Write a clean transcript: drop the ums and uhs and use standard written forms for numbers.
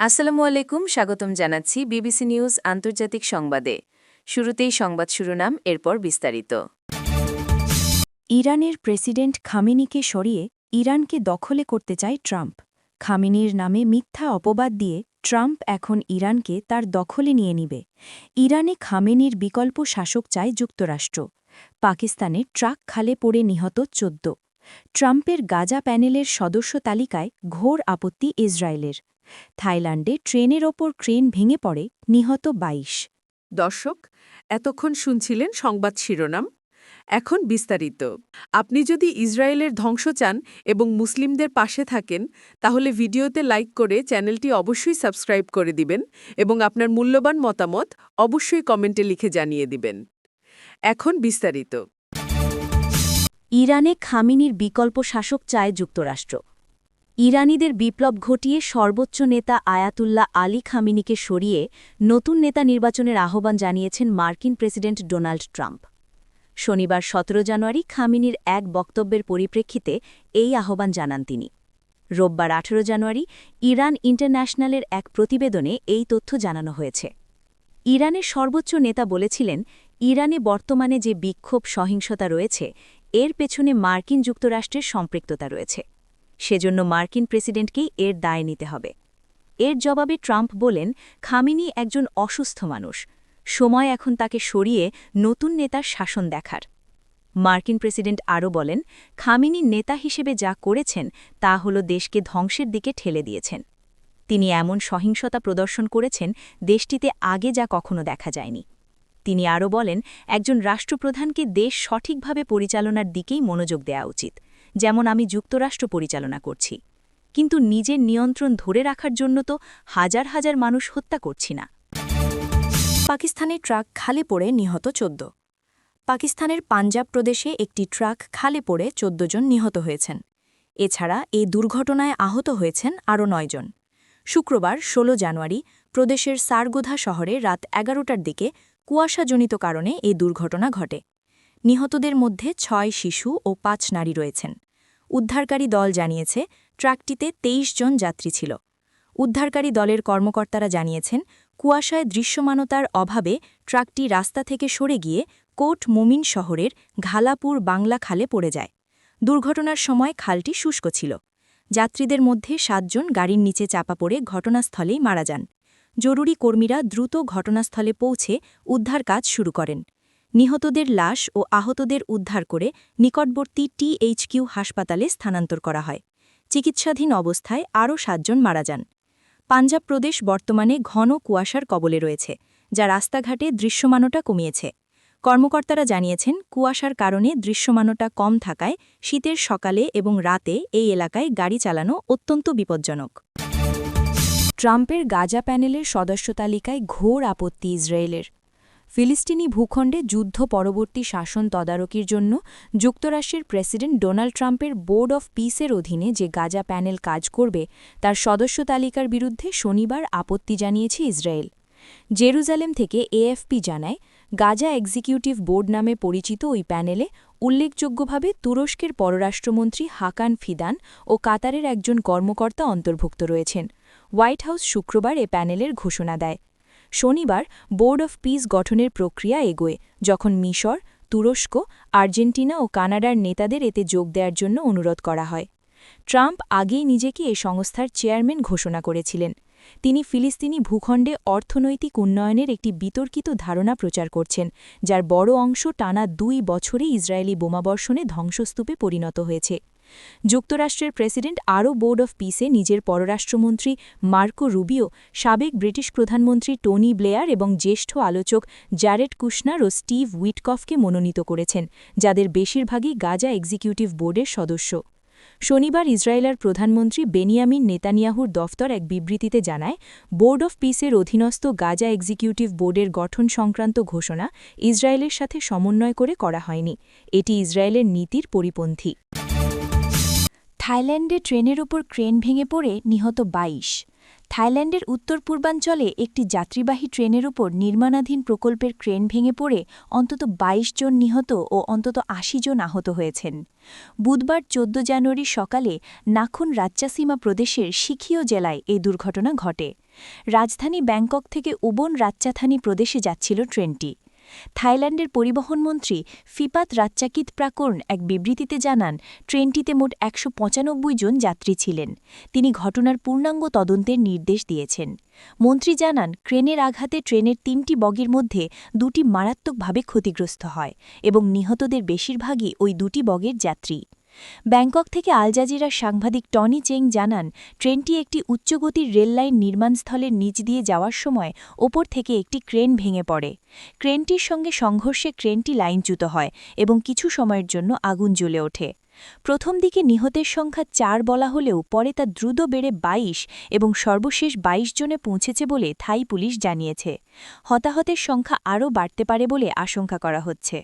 আসসালামু আলাইকুম, স্বাগতম জানাচ্ছি বিবিসি নিউজ আন্তর্জাতিক সংবাদে। শুরুতেই সংবাদ শিরোনাম, এরপর বিস্তারিত। ইরানের প্রেসিডেন্ট খামেনিকে সরিয়ে ইরানকে দখলে করতে চায় ট্রাম্প। খামেনির নামে মিথ্যা অপবাদ দিয়ে ট্রাম্প এখন ইরানকে তার দখলে নিয়ে নিবে। ইরানে খামেনির বিকল্প শাসক চায় যুক্তরাষ্ট্র। পাকিস্তানে ট্রাক খালে পড়ে নিহত ১৪। ট্রাম্পের গাজা প্যানেলের সদস্য তালিকায় ঘোর আপত্তি ইসরায়েলের। থাইল্যান্ডে ট্রেনের ওপর ক্রেন ভেঙে পড়ে, নিহত ২২। দর্শক, এতক্ষণ শুনছিলেন সংবাদ শিরোনাম। এখন বিস্তারিত। আপনি যদি ইসরায়েলের ধ্বংস চান এবং মুসলিমদের পাশে থাকেন, তাহলে ভিডিওতে লাইক করে চ্যানেলটি অবশ্যই সাবস্ক্রাইব করে দিবেন এবং আপনার মূল্যবান মতামত অবশ্যই কমেন্টে লিখে জানিয়ে দিবেন। এখন বিস্তারিত। ইরানে খামেনির বিকল্প শাসক চায় যুক্তরাষ্ট্র। ইরানিদের বিপ্লব ঘটিয়ে সর্বোচ্চ নেতা আয়াতুল্লাহ আলী খামেনিকে সরিয়ে নতুন নেতা নির্বাচনের আহ্বান জানিয়েছেন মার্কিন প্রেসিডেন্ট ডোনাল্ড ট্রাম্প। শনিবার ১৭ জানুয়ারি খামেনির এক বক্তব্যের পরিপ্রেক্ষিতে এই আহ্বান জানান তিনি। রোববার ১৮ জানুয়ারি ইরান ইন্টারন্যাশনালের এক প্রতিবেদনে এই তথ্য জানানো হয়েছে। ইরানের সর্বোচ্চ নেতা বলেছিলেন, ইরানে বর্তমানে যে বিক্ষোভ সহিংসতা রয়েছে, এর পেছনে মার্কিন যুক্তরাষ্ট্রের সম্পৃক্ততা রয়েছে। সেজন্য মার্কিন প্রেসিডেন্টকেই এর দায় নিতে হবে। এর জবাবে ট্রাম্প বলেন, খামেনি একজন অসুস্থ মানুষ, সময় এখন তাকে সরিয়ে নতুন নেতার শাসন দেখার। মার্কিন প্রেসিডেন্ট আরও বলেন, খামেনি নেতা হিসেবে যা করেছেন তা হল দেশকে ধ্বংসের দিকে ঠেলে দিয়েছেন। তিনি এমন সহিংসতা প্রদর্শন করেছেন দেশটিতে আগে যা কখনো দেখা যায়নি। তিনি আরও বলেন, একজন রাষ্ট্রপ্রধানকে দেশ সঠিকভাবে পরিচালনার দিকেই মনোযোগ দেওয়া উচিত, যেমন আমি যুক্তরাষ্ট্র পরিচালনা করছি, কিন্তু নিজের নিয়ন্ত্রণ ধরে রাখার জন্য তো হাজার হাজার মানুষ হত্যা করছি না। পাকিস্তানের ট্রাক খালে পড়ে নিহত ১৪। পাকিস্তানের পাঞ্জাব প্রদেশে একটি ট্রাক খালে পড়ে ১৪ জন নিহত হয়েছেন। এছাড়া এই দুর্ঘটনায় আহত হয়েছেন আরও ৯ জন। শুক্রবার ১৬ জানুয়ারি প্রদেশের সারগোধা শহরে রাত ১১টার দিকে কুয়াশাজনিত কারণে এই দুর্ঘটনা ঘটে। নিহতদের মধ্যে ৬ শিশু ও ৫ নারী রয়েছেন। উদ্ধারকারী দল জানিয়েছে, ট্রাকটিতে ২৩ জন যাত্রী ছিল। উদ্ধারকারী দলের কর্মকর্তারা জানিয়েছেন, কুয়াশায় দৃশ্যমানতার অভাবে ট্রাকটি রাস্তা থেকে সরে গিয়ে কোট মুমিন শহরের ঘালাপুর বাংলা খালে পড়ে যায়। দুর্ঘটনার সময় খালটি শুষ্ক ছিল। যাত্রীদের মধ্যে ৭ জন গাড়ির নিচে চাপা পড়ে ঘটনাস্থলেই মারা যান। জরুরি কর্মীরা দ্রুত ঘটনাস্থলে পৌঁছে উদ্ধার কাজ শুরু করেন। নিহতদের লাশ ও আহতদের উদ্ধার করে নিকটবর্তী টিএইচকিউ হাসপাতালে স্থানান্তর করা হয়। চিকিৎসাধীন অবস্থায় আরও ৭ জন মারা যান। পাঞ্জাব প্রদেশ বর্তমানে ঘন কুয়াশার কবলে রয়েছে, যা রাস্তাঘাটে দৃশ্যমানতা কমিয়েছে। কর্মকর্তারা জানিয়েছেন, কুয়াশার কারণে দৃশ্যমানতা কম থাকায় শীতের সকালে এবং রাতে এই এলাকায় গাড়ি চালানো অত্যন্ত বিপজ্জনক। ট্রাম্পের গাজা প্যানেলের সদস্য তালিকায় ঘোর আপত্তি ইসরায়েলের। ফিলিস্তিনি ভূখণ্ডে যুদ্ধ পরবর্তী শাসন তদারকির জন্য যুক্তরাষ্ট্রের প্রেসিডেন্ট ডোনাল্ড ট্রাম্পের বোর্ড অফ পিসের অধীনে যে গাজা প্যানেল কাজ করবে, তার সদস্য তালিকার বিরুদ্ধে শনিবার আপত্তি জানিয়েছে ইসরায়েল। জেরুজালেম থেকে এএফপি জানায়, গাজা এক্সিকিউটিভ বোর্ড নামে পরিচিত ওই প্যানেলে উল্লেখযোগ্যভাবে তুরস্কের পররাষ্ট্রমন্ত্রী হাকান ফিদান ও কাতারের একজন কর্মকর্তা অন্তর্ভুক্ত রয়েছেন। হোয়াইট হাউস শুক্রবার এ প্যানেলের ঘোষণা দেয়। শনিবার বোর্ড অফ পিস গঠনের প্রক্রিয়া এগোয়, যখন মিশর, তুরস্ক, আর্জেন্টিনা ও কানাডার নেতাদের এতে যোগ দেওয়ার জন্য অনুরোধ করা হয়। ট্রাম্প আগেই নিজেকে এ সংস্থার চেয়ারম্যান ঘোষণা করেছিলেন। তিনি ফিলিস্তিনি ভূখণ্ডে অর্থনৈতিক উন্নয়নের একটি বিতর্কিত ধারণা প্রচার করছেন, যার বড় অংশ টানা ২ বছরে ইসরায়েলি বোমাবর্ষণে ধ্বংসস্তূপে পরিণত হয়েছে। যুক্তরাষ্ট্রের প্রেসিডেন্ট আরও বোর্ড অফ পিসে নিজের পররাষ্ট্রমন্ত্রী মার্কো রুবিও, সাবেক ব্রিটিশ প্রধানমন্ত্রী টনি ব্লেয়ার এবং জ্যেষ্ঠ আলোচক জ্যারেড কুশনার ও স্টিভ উইটকফকে মনোনীত করেছেন, যাদের বেশিরভাগই গাজা এক্সিকিউটিভ বোর্ডের সদস্য। শনিবার ইসরায়েলের প্রধানমন্ত্রী বেনিয়ামিন নেতানিয়াহুর দফতর এক বিবৃতিতে জানায়, বোর্ড অফ পিসের অধীনস্থ গাজা এক্সিকিউটিভ বোর্ডের গঠন সংক্রান্ত ঘোষণা ইসরায়েলের সাথে সমন্বয় করে করা হয়নি। এটি ইসরায়েলের নীতির পরিপন্থী। থাইল্যান্ডে ট্রেনের ওপর ক্রেন ভেঙে পড়ে নিহত ২২। থাইল্যান্ডের উত্তর পূর্বাঞ্চলে একটি যাত্রীবাহী ট্রেনের উপর নির্মাণাধীন প্রকল্পের ক্রেন ভেঙে পড়ে অন্তত ২২ জন নিহত ও অন্তত ৮০ জন আহত হয়েছেন। বুধবার ১৪ জানুয়ারি সকালে নাখুন রাজ্যাসীমা প্রদেশের শিখিও জেলায় এই দুর্ঘটনা ঘটে। রাজধানী ব্যাংকক থেকে উবন রাজ্যাথানী প্রদেশে যাচ্ছিল ট্রেনটি। থাইল্যান্ডের পরিবহনমন্ত্রী ফিপাত রাচ্চাকিত প্রাকর্ন এক বিবৃতিতে জানান, ট্রেনটিতে মোট ১৯৫ জন যাত্রী ছিলেন। তিনি ঘটনার পূর্ণাঙ্গ তদন্তের নির্দেশ দিয়েছেন। মন্ত্রী জানান, ক্রেনের আঘাতে ট্রেনের ৩টি বগির মধ্যে ২টি মারাত্মকভাবে ক্ষতিগ্রস্ত হয় এবং নিহতদের বেশিরভাগই ওই ২টি বগের যাত্রী। ব্যাংকক থেকে আল জাজিরার সাংবাদিক টনি চেং জানান, ট্রেনটি একটি উচ্চগতির রেললাইন নির্মাণস্থলের নিচ দিয়ে যাওয়ার সময় ওপর থেকে একটি ক্রেন ভেঙে পড়ে। ক্রেনটির সঙ্গে সংঘর্ষে ক্রেনটি লাইনচ্যুত হয় এবং কিছু সময়ের জন্য আগুন জ্বলে ওঠে। প্রথম দিকে নিহতের সংখ্যা ৪ বলা হলেও পরে তা দ্রুত বেড়ে ২২ এবং সর্বশেষ ২২ জনে পৌঁছেছে বলে থাই পুলিশ জানিয়েছে। হতাহতের সংখ্যা আরও বাড়তে পারে বলে আশঙ্কা করা হচ্ছে।